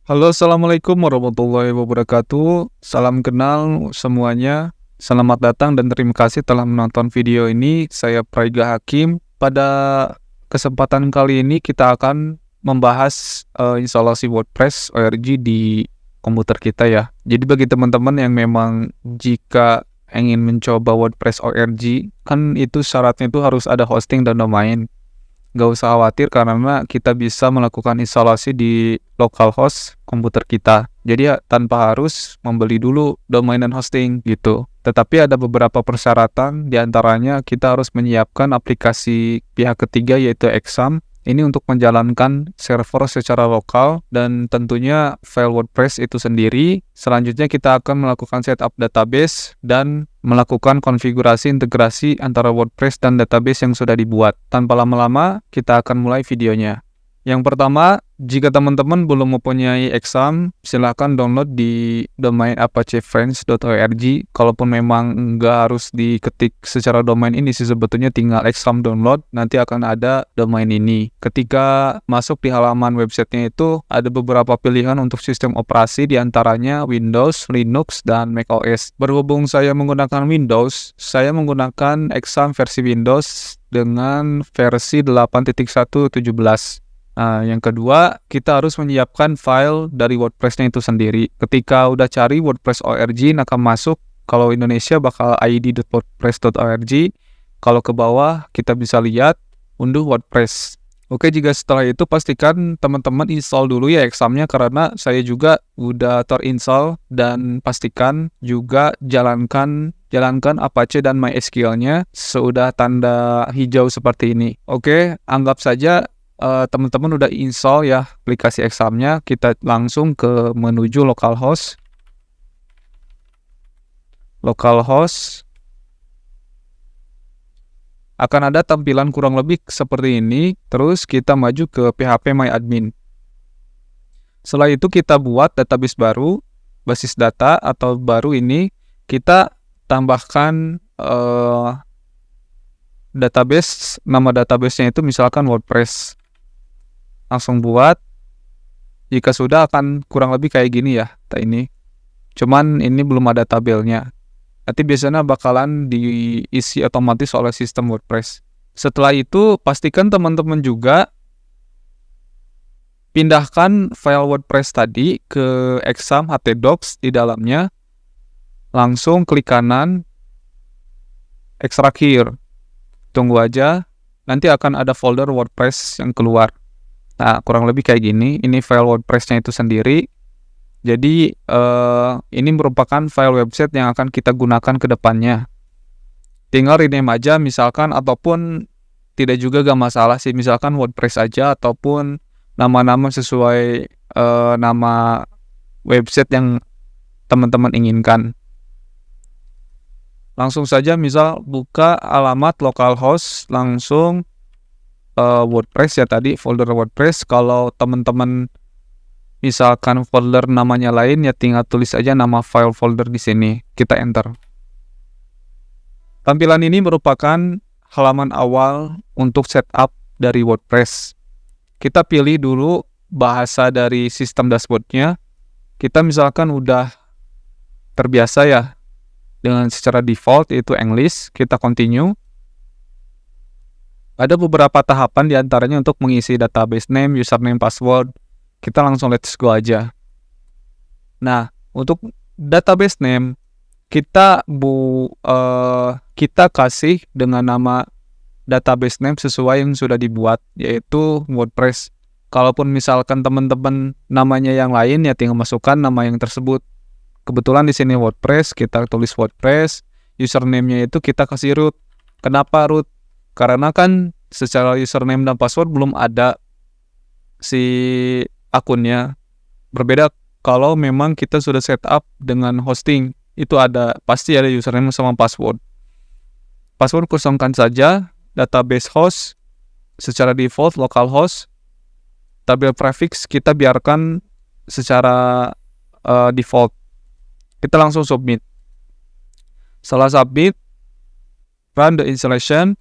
Halo, assalamualaikum warahmatullahi wabarakatuh. Salam kenal semuanya. Selamat datang dan terima kasih telah menonton video ini. Saya Praiga Hakim. Pada kesempatan kali ini kita akan membahas instalasi WordPress ORG di komputer kita ya. Jadi bagi teman-teman yang memang jika ingin mencoba WordPress ORG, kan itu syaratnya itu harus ada hosting dan domain. Nggak usah khawatir karena kita bisa melakukan instalasi di localhost komputer kita. Jadi ya tanpa harus membeli dulu domain dan hosting gitu. Tetapi ada beberapa persyaratan, diantaranya kita harus menyiapkan aplikasi pihak ketiga yaitu Exam. Ini untuk menjalankan server secara lokal dan tentunya file WordPress itu sendiri. Selanjutnya kita akan melakukan setup database dan melakukan konfigurasi integrasi antara WordPress dan database yang sudah dibuat. Tanpa lama-lama, kita akan mulai videonya. Yang pertama, jika teman-teman belum mempunyai Exam, silahkan download di domain apachefriends.org. Kalaupun memang nggak harus diketik secara domain ini sih, sebetulnya tinggal Exam download, nanti akan ada domain ini. Ketika masuk di halaman websitenya itu, ada beberapa pilihan untuk sistem operasi, diantaranya Windows, Linux, dan macOS. Berhubung saya menggunakan Windows, saya menggunakan Exam versi Windows dengan versi 8.1.17. Nah, yang kedua, kita harus menyiapkan file dari WordPress-nya itu sendiri. Ketika udah cari WordPress ORG, akan masuk, kalau Indonesia bakal id.wordpress.org. Kalau ke bawah, kita bisa lihat unduh WordPress. Oke, jika setelah itu pastikan teman-teman install dulu ya Examnya, karena saya juga udah terinstall, dan pastikan juga jalankan Apache dan MySQL-nya sudah tanda hijau seperti ini. Oke, anggap saja teman-teman udah install ya aplikasi Examnya. Kita langsung ke menuju localhost. Akan ada tampilan kurang lebih seperti ini. Terus kita maju ke phpMyAdmin. Setelah itu kita buat database baru, basis data atau baru ini kita tambahkan database. Nama databasenya itu misalkan WordPress. Langsung buat. Jika sudah akan kurang lebih kayak gini ya, ini. Cuman ini belum ada tabelnya. Nanti biasanya bakalan diisi otomatis oleh sistem WordPress. Setelah itu pastikan teman-teman juga pindahkan file WordPress tadi ke Exam htdocs di dalamnya. Langsung klik kanan, extract here. Tunggu aja, nanti akan ada folder WordPress yang keluar. Nah, kurang lebih kayak gini. Ini file WordPress-nya itu sendiri. Jadi, ini merupakan file website yang akan kita gunakan ke depannya. Tinggal rename aja misalkan, ataupun tidak juga gak masalah sih. Misalkan WordPress aja, ataupun nama-nama sesuai nama website yang teman-teman inginkan. Langsung saja misal buka alamat localhost, langsung WordPress ya tadi, folder WordPress. Kalau teman-teman misalkan folder namanya lain ya tinggal tulis aja nama file folder di sini, kita enter. Tampilan ini merupakan halaman awal untuk setup dari WordPress. Kita pilih dulu bahasa dari sistem dashboardnya. Kita misalkan udah terbiasa ya dengan secara default yaitu English, kita continue. Ada beberapa tahapan diantaranya untuk mengisi database name, username, password. Kita langsung let's go aja. Nah, untuk database name, kita kasih dengan nama database name sesuai yang sudah dibuat, yaitu WordPress. Kalaupun misalkan teman-teman namanya yang lain, ya tinggal masukkan nama yang tersebut. Kebetulan di sini WordPress, kita tulis WordPress. Username-nya itu kita kasih root. Kenapa root? Karena kan secara username dan password belum ada si akunnya. Berbeda kalau memang kita sudah setup dengan hosting, itu ada, pasti ada username sama password. Password kosongkan saja, database host secara default localhost. Tabel prefix kita biarkan secara default. Kita langsung submit. Setelah submit, run the installation.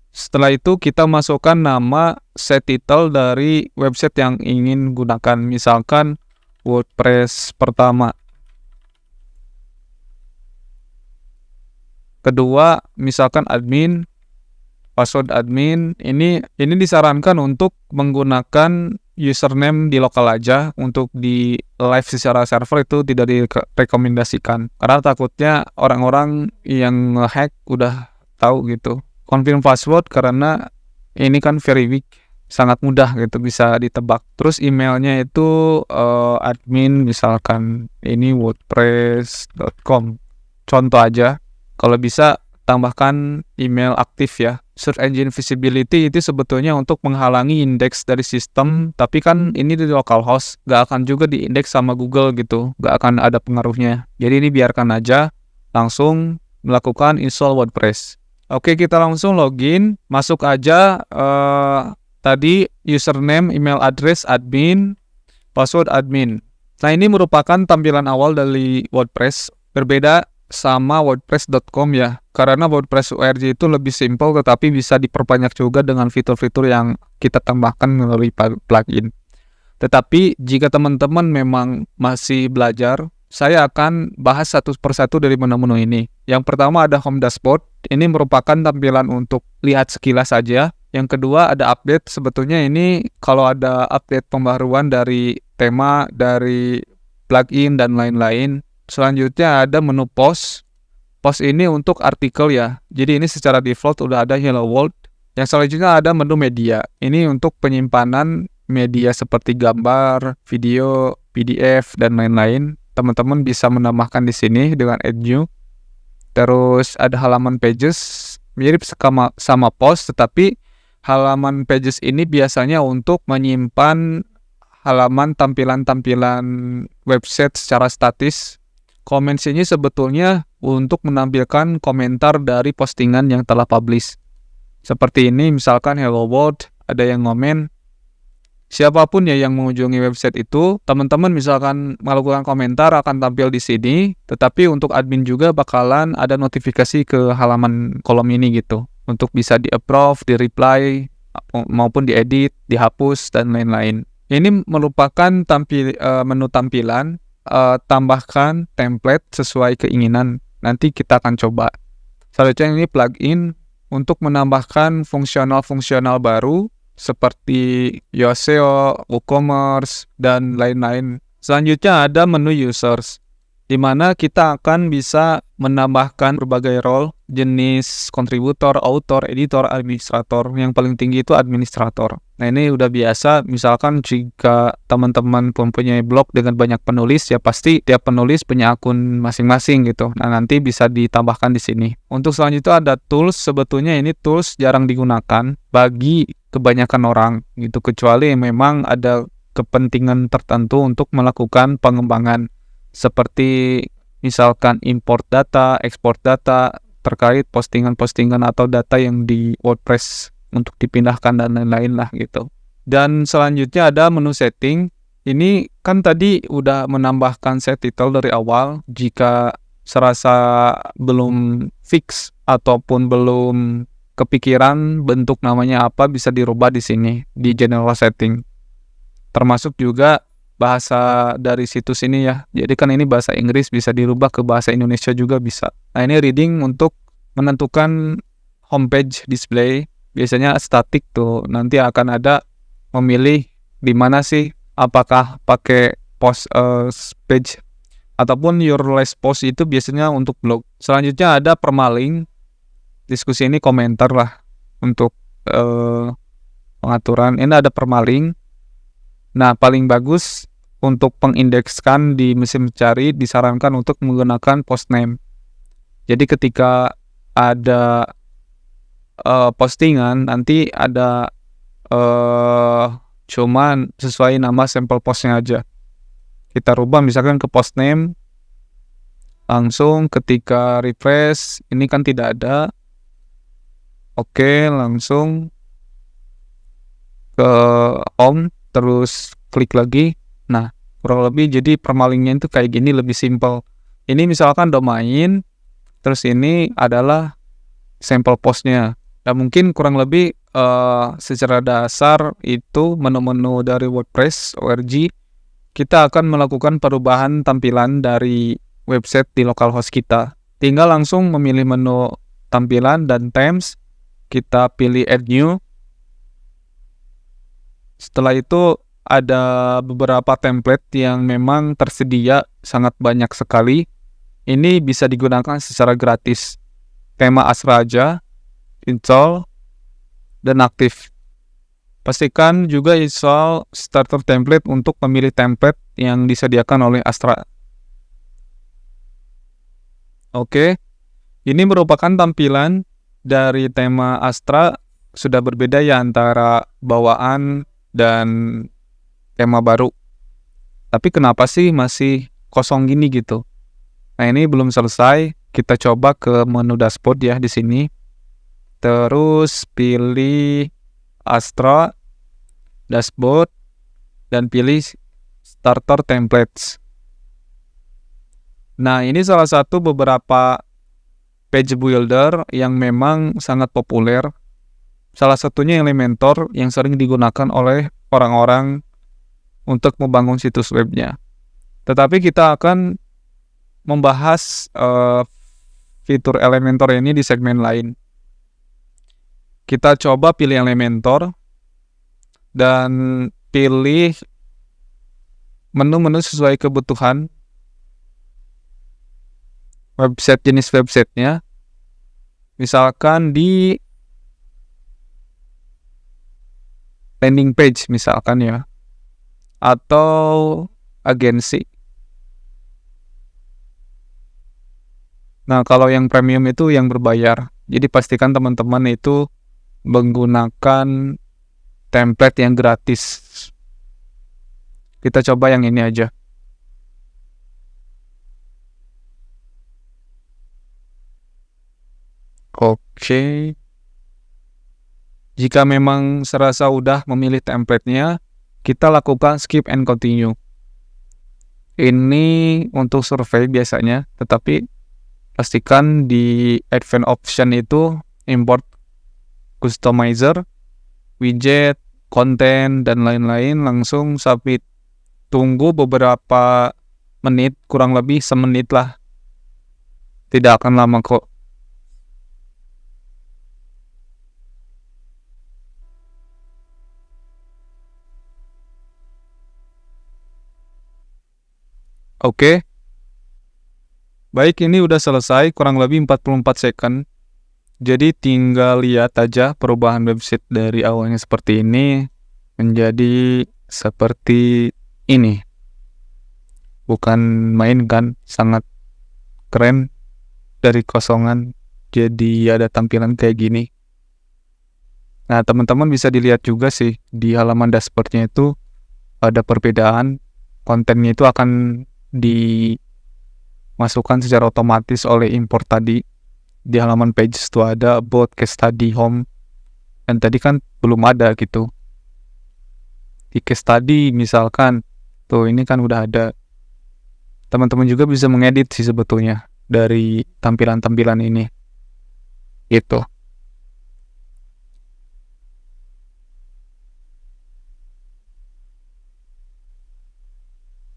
Setelah itu kita masukkan nama set title dari website yang ingin gunakan, misalkan WordPress pertama. Kedua, misalkan admin, password admin. Ini disarankan untuk menggunakan username di lokal aja. Untuk di live secara server itu tidak direkomendasikan, karena takutnya orang-orang yang nge-hack udah tahu gitu. Confirm password karena ini kan very weak, sangat mudah gitu, bisa ditebak. Terus emailnya itu admin, misalkan ini wordpress.com, contoh aja. Kalau bisa tambahkan email aktif ya. Search engine visibility itu sebetulnya untuk menghalangi indeks dari sistem, tapi kan ini di localhost, gak akan juga diindeks sama Google gitu, gak akan ada pengaruhnya. Jadi ini biarkan aja, langsung melakukan install WordPress. Oke, kita langsung login, masuk aja tadi username, email address admin, password admin. Nah, ini merupakan tampilan awal dari WordPress, berbeda sama wordpress.com ya, karena WordPress URG itu lebih simpel tetapi bisa diperbanyak juga dengan fitur-fitur yang kita tambahkan melalui plugin. Tetapi jika teman-teman memang masih belajar, saya akan bahas satu persatu dari menu-menu ini. Yang pertama ada home dashboard, ini merupakan tampilan untuk lihat sekilas saja. Yang kedua ada update, sebetulnya ini kalau ada update pembaruan dari tema, dari plugin dan lain-lain. Selanjutnya ada menu post. Post ini untuk artikel ya. Jadi ini secara default udah ada Hello World. Yang selanjutnya ada menu media. Ini untuk penyimpanan media seperti gambar, video, PDF dan lain-lain. Teman-teman bisa menambahkan di sini dengan add new. Terus ada halaman pages, mirip sama post, tetapi halaman pages ini biasanya untuk menyimpan halaman tampilan-tampilan website secara statis. Comments ini sebetulnya untuk menampilkan komentar dari postingan yang telah publish. Seperti ini, misalkan Hello World, ada yang ngomen. Siapapun ya yang mengunjungi website itu, teman-teman misalkan melakukan komentar akan tampil di sini, tetapi untuk admin juga bakalan ada notifikasi ke halaman kolom ini gitu, untuk bisa di-approve, di-reply, maupun diedit, dihapus, dan lain-lain. Ini merupakan menu tampilan. Tambahkan template sesuai keinginan. Nanti kita akan coba. Selanjutnya ini plugin untuk menambahkan fungsional-fungsional baru seperti Yoast, WooCommerce, dan lain-lain. Selanjutnya ada menu users, di mana kita akan bisa menambahkan berbagai role, jenis kontributor, author, editor, administrator. Yang paling tinggi itu administrator. Nah, ini udah biasa, misalkan jika teman-teman mempunyai blog dengan banyak penulis, ya pasti tiap penulis punya akun masing-masing gitu. Nah, nanti bisa ditambahkan di sini. Untuk selanjutnya ada tools, sebetulnya ini tools jarang digunakan bagi kebanyakan orang gitu, kecuali memang ada kepentingan tertentu untuk melakukan pengembangan, seperti misalkan import data, export data terkait postingan-postingan atau data yang di WordPress untuk dipindahkan dan lain-lain lah gitu. Dan selanjutnya ada menu setting. Ini kan tadi udah menambahkan set title dari awal. Jika serasa belum fix ataupun belum kepikiran bentuk namanya apa, bisa dirubah di sini di general setting. Termasuk juga bahasa dari situs ini ya. Jadi kan ini bahasa Inggris, bisa dirubah ke bahasa Indonesia juga bisa. Nah, ini reading untuk menentukan homepage display. Biasanya statik tuh, nanti akan ada memilih di mana sih, apakah pakai post page ataupun your last post, itu biasanya untuk blog. Selanjutnya ada permalink. Diskusi ini komentar lah untuk pengaturan. Ini ada permalink. Nah, paling bagus untuk pengindekskan di mesin mencari disarankan untuk menggunakan post name. Jadi ketika ada postingan, nanti ada cuman sesuai nama sampel postnya aja. Kita rubah misalkan ke post name, langsung ketika refresh ini kan tidak ada. Oke, langsung ke home, terus klik lagi. Nah, kurang lebih jadi permalingnya itu kayak gini, lebih simple. Ini misalkan domain, terus ini adalah sampel postnya. Nah, mungkin kurang lebih secara dasar itu menu-menu dari WordPress org, kita akan melakukan perubahan tampilan dari website di localhost kita. Tinggal langsung memilih menu tampilan dan themes, kita pilih add new. Setelah itu ada beberapa template yang memang tersedia sangat banyak sekali. Ini bisa digunakan secara gratis. Tema Astra aja, install, dan aktif. Pastikan juga install starter template untuk memilih template yang disediakan oleh Astra. Oke, ini merupakan tampilan dari tema Astra. Sudah berbeda ya antara bawaan dan tema baru. Tapi kenapa sih masih kosong gini gitu? Nah, ini belum selesai. Kita coba ke menu dashboard ya di sini. Terus pilih Astra, dashboard, dan pilih starter templates. Nah, ini salah satu beberapa page builder yang memang sangat populer. Salah satunya Elementor yang sering digunakan oleh orang-orang untuk membangun situs webnya. Tetapi kita akan membahas fitur Elementor ini di segmen lain. Kita coba pilih Elementor dan pilih menu-menu sesuai kebutuhan website, jenis websitenya. Misalkan di landing page misalkan ya, atau agensi. Nah, kalau yang premium itu yang berbayar. Jadi pastikan teman-teman itu menggunakan template yang gratis. Kita coba yang ini aja. Oke. Jika memang serasa udah memilih template-nya, kita lakukan skip and continue. Ini untuk survei biasanya, tetapi pastikan di advanced option itu import customizer, widget, konten, dan lain-lain, langsung submit. Tunggu beberapa menit, kurang lebih semenit lah. Tidak akan lama kok. Oke. Baik, ini udah selesai, kurang lebih 44 second. Jadi tinggal lihat aja perubahan website dari awalnya seperti ini menjadi seperti ini. Bukan main kan, sangat keren. Dari kosongan jadi ada tampilan kayak gini. Nah, teman-teman bisa dilihat juga sih di halaman dashboardnya itu ada perbedaan. Kontennya itu akan dimasukkan secara otomatis oleh import tadi. Di halaman pages itu ada about, case study, home, dan tadi kan belum ada gitu. Di case study misalkan, tuh ini kan udah ada. Teman-teman juga bisa mengedit sih sebetulnya dari tampilan-tampilan ini. Gitu.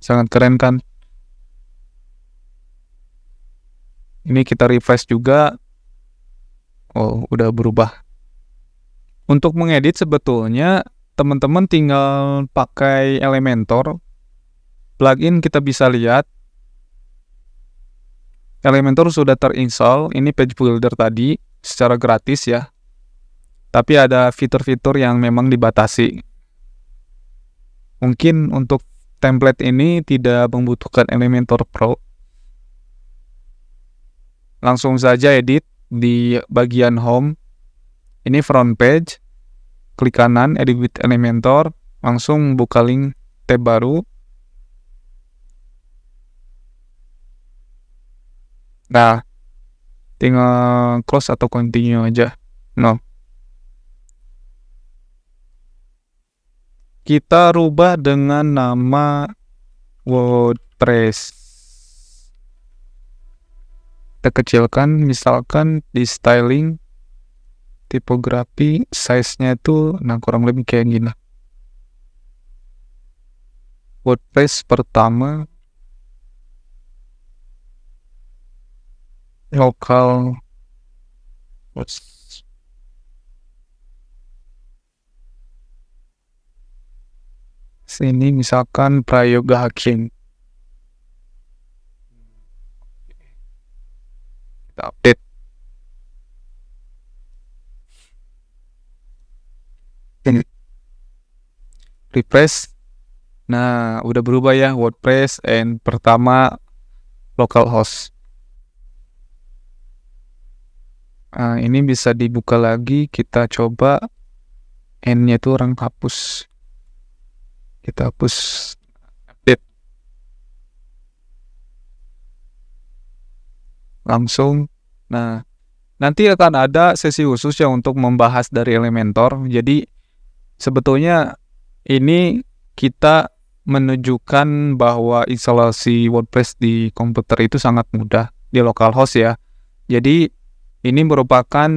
Sangat keren kan? Ini kita refresh juga. Oh, udah berubah. Untuk mengedit sebetulnya teman-teman tinggal pakai Elementor. Plugin kita bisa lihat Elementor sudah terinstall. Ini page builder tadi secara gratis ya. Tapi ada fitur-fitur yang memang dibatasi. Mungkin untuk template ini tidak membutuhkan Elementor Pro. Langsung saja edit di bagian home. Ini front page. Klik kanan, edit with Elementor. Langsung buka link tab baru. Nah, tinggal close atau continue aja. No. Kita rubah dengan nama WordPress. Kita kecilkan, misalkan di styling tipografi, size-nya itu kurang lebih kayak gini. WordPress pertama lokal host. Sini misalkan Prayoga Hakim. Kita update. Ini refresh. Nah, udah berubah ya WordPress and pertama localhost. Nah, ini bisa dibuka lagi, kita coba N-nya itu orang hapus. Kita hapus update. Langsung. Nah, nanti akan ada sesi khusus ya untuk membahas dari Elementor. Jadi sebetulnya ini kita menunjukkan bahwa instalasi WordPress di komputer itu sangat mudah di localhost ya. Jadi ini merupakan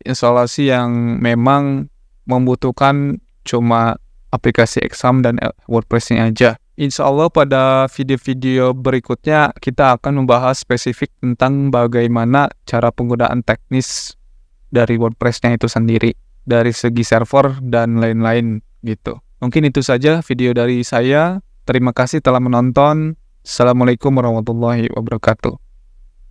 instalasi yang memang membutuhkan cuma aplikasi Exam dan WordPress-nya aja. Insya Allah pada video-video berikutnya kita akan membahas spesifik tentang bagaimana cara penggunaan teknis dari WordPress-nya itu sendiri, dari segi server dan lain-lain gitu. Mungkin itu saja video dari saya. Terima kasih telah menonton. Assalamualaikum warahmatullahi wabarakatuh.